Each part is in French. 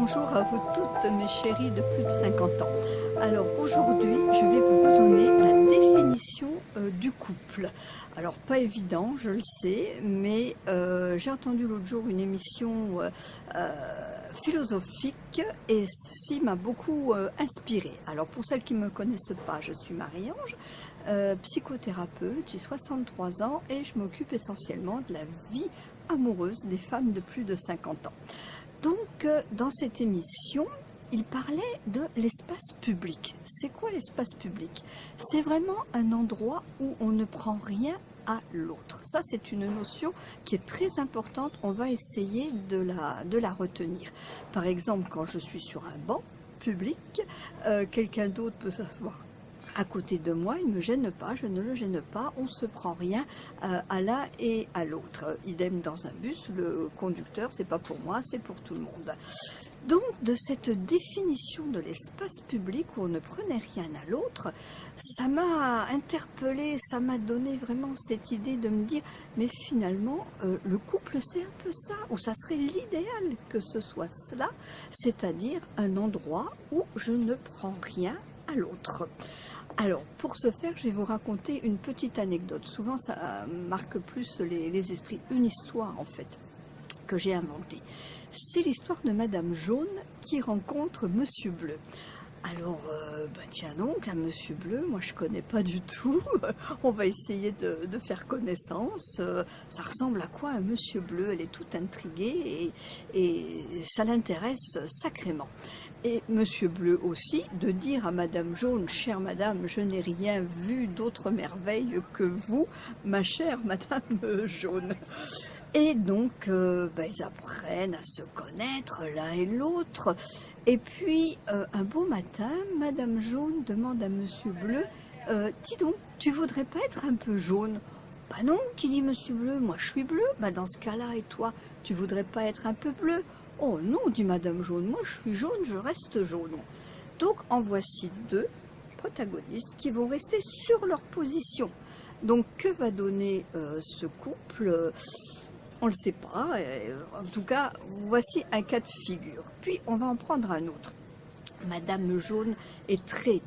Bonjour à vous toutes mes chéries de plus de 50 ans. Alors aujourd'hui, je vais vous redonner la définition du couple. Alors pas évident, je le sais, mais j'ai entendu l'autre jour une émission philosophique et ceci m'a beaucoup inspirée. Alors pour celles qui ne me connaissent pas, je suis Marie-Ange, psychothérapeute, j'ai 63 ans et je m'occupe essentiellement de la vie amoureuse des femmes de plus de 50 ans. Donc, dans cette émission, il parlait de l'espace public. C'est quoi l'espace public? C'est vraiment un endroit où on ne prend rien à l'autre. Ça, c'est une notion qui est très importante. On va essayer de la retenir. Par exemple, quand je suis sur un banc public, quelqu'un d'autre peut s'asseoir à côté de moi, il ne me gêne pas, je ne le gêne pas, on ne se prend rien à l'un et à l'autre. Idem dans un bus, le conducteur, c'est pas pour moi, c'est pour tout le monde. Donc, de cette définition de l'espace public où on ne prenait rien à l'autre, ça m'a interpellée, ça m'a donné vraiment cette idée de me dire, mais finalement, le couple, c'est un peu ça, ou ça serait l'idéal que ce soit cela, c'est-à-dire un endroit où je ne prends rien à l'autre. Alors, pour ce faire, je vais vous raconter une petite anecdote. Souvent, ça marque plus les esprits. Une histoire, en fait, que j'ai inventée. C'est l'histoire de Madame Jaune qui rencontre Monsieur Bleu. Alors, tiens donc, un Monsieur Bleu, moi je connais pas du tout. On va essayer de faire connaissance. Ça ressemble à quoi un Monsieur Bleu? Elle est toute intriguée et ça l'intéresse sacrément. Et Monsieur Bleu aussi, de dire à Madame Jaune, chère Madame, je n'ai rien vu d'autre merveille que vous, ma chère Madame Jaune. Et donc, ils apprennent à se connaître l'un et l'autre. Et puis, un beau matin, Madame Jaune demande à Monsieur Bleu, dis donc, tu voudrais pas être un peu jaune? Bah non, qui dit Monsieur Bleu, moi je suis bleu. Bah dans ce cas-là, et toi, tu voudrais pas être un peu bleu? Oh non, dit Madame Jaune, moi je suis jaune, je reste jaune. Donc, en voici deux protagonistes qui vont rester sur leur position. Donc, que va donner ce couple? On ne le sait pas, en tout cas, voici un cas de figure. Puis, on va en prendre un autre. Madame Jaune est très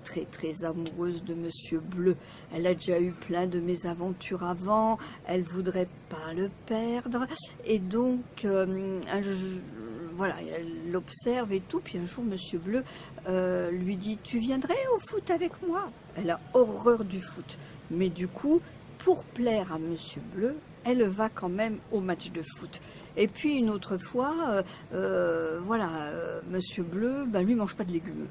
amoureuse de Monsieur Bleu. Elle a déjà eu plein de mésaventures avant, elle voudrait pas le perdre, et donc, voilà, elle l'observe et tout, puis un jour Monsieur Bleu lui dit « Tu viendrais au foot avec moi ?» Elle a horreur du foot, mais du coup, pour plaire à Monsieur Bleu, elle va quand même au match de foot. Et puis une autre fois, Monsieur Bleu, lui mange pas de légumes.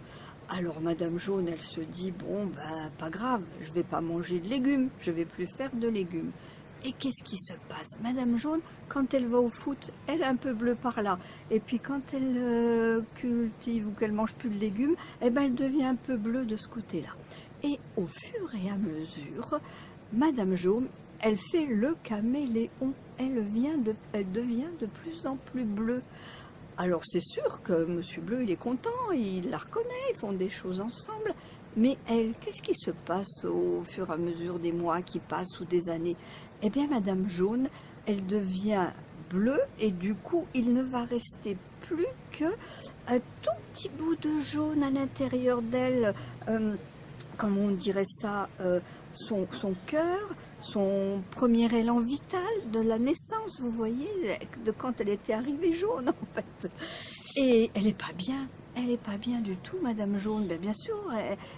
Alors Madame Jaune, elle se dit, bon, pas grave, je vais pas manger de légumes, je vais plus faire de légumes. Et qu'est-ce qui se passe? Madame Jaune, quand elle va au foot, elle est un peu bleue par là. Et puis quand elle cultive ou qu'elle mange plus de légumes, elle devient un peu bleue de ce côté-là. Et au fur et à mesure, Madame Jaune, elle fait le caméléon, elle devient de plus en plus bleue. Alors c'est sûr que Monsieur Bleu, il est content, il la reconnaît, ils font des choses ensemble. Mais elle, qu'est-ce qui se passe au fur et à mesure des mois qui passent ou des années? Eh bien, Madame Jaune, elle devient bleue et du coup, il ne va rester plus qu'un tout petit bout de jaune à l'intérieur d'elle, comme on dirait ça, son cœur, son premier élan vital de la naissance, vous voyez, de quand elle était arrivée jaune en fait. Et elle n'est pas bien, elle n'est pas bien du tout, Madame Jaune. Bien sûr,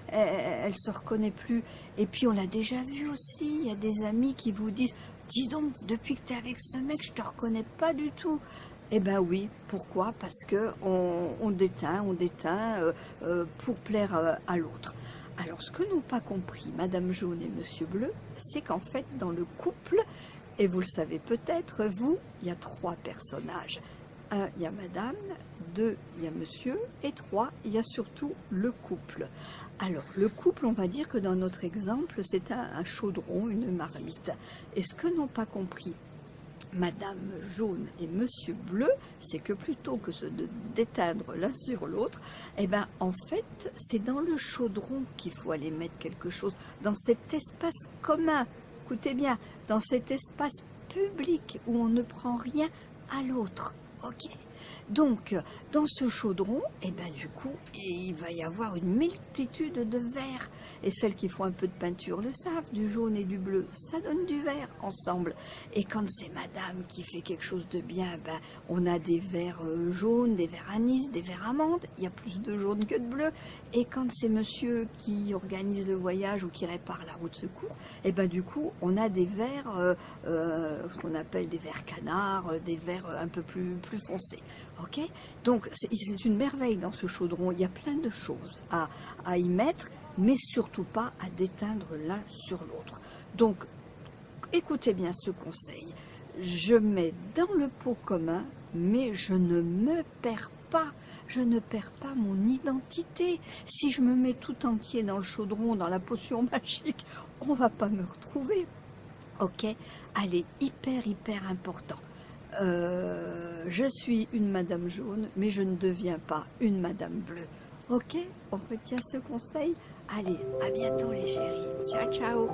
elle se reconnaît plus. Et puis on l'a déjà vu aussi, il y a des amis qui vous disent, dis donc, depuis que tu es avec ce mec, je te reconnais pas du tout. Eh bien oui, pourquoi? Parce que on déteint pour plaire à l'autre. Alors, ce que n'ont pas compris Madame Jaune et Monsieur Bleu, c'est qu'en fait, dans le couple, et vous le savez peut-être, vous, il y a trois personnages. Un, il y a Madame, deux, il y a Monsieur, et trois, il y a surtout le couple. Alors, le couple, on va dire que dans notre exemple, c'est un chaudron, une marmite. Et ce que n'ont pas compris Madame Jaune et Monsieur Bleu, c'est que plutôt que de d'éteindre l'un sur l'autre, en fait, c'est dans le chaudron qu'il faut aller mettre quelque chose, dans cet espace commun, écoutez bien, dans cet espace public où on ne prend rien à l'autre, ok? Donc, dans ce chaudron, et ben, du coup, il va y avoir une multitude de verres. Et celles qui font un peu de peinture le savent, du jaune et du bleu, ça donne du vert ensemble. Et quand c'est madame qui fait quelque chose de bien, ben, on a des verres jaunes, des verres anis, des verres amandes, il y a plus de jaune que de bleu. Et quand c'est monsieur qui organise le voyage ou qui répare la roue de secours, et ben, du coup, on a des verres, qu'on appelle des verres canards, des verres un peu plus foncés. Ok, donc c'est une merveille dans ce chaudron, il y a plein de choses à y mettre, mais surtout pas à déteindre l'un sur l'autre. Donc, écoutez bien ce conseil. Je mets dans le pot commun, mais je ne me perds pas. Je ne perds pas mon identité. Si je me mets tout entier dans le chaudron, dans la potion magique, on va pas me retrouver. Ok, elle est hyper important. Je suis une madame jaune, mais je ne deviens pas une madame bleue. Ok, on retient ce conseil. Allez, à bientôt les chéris. Ciao, ciao.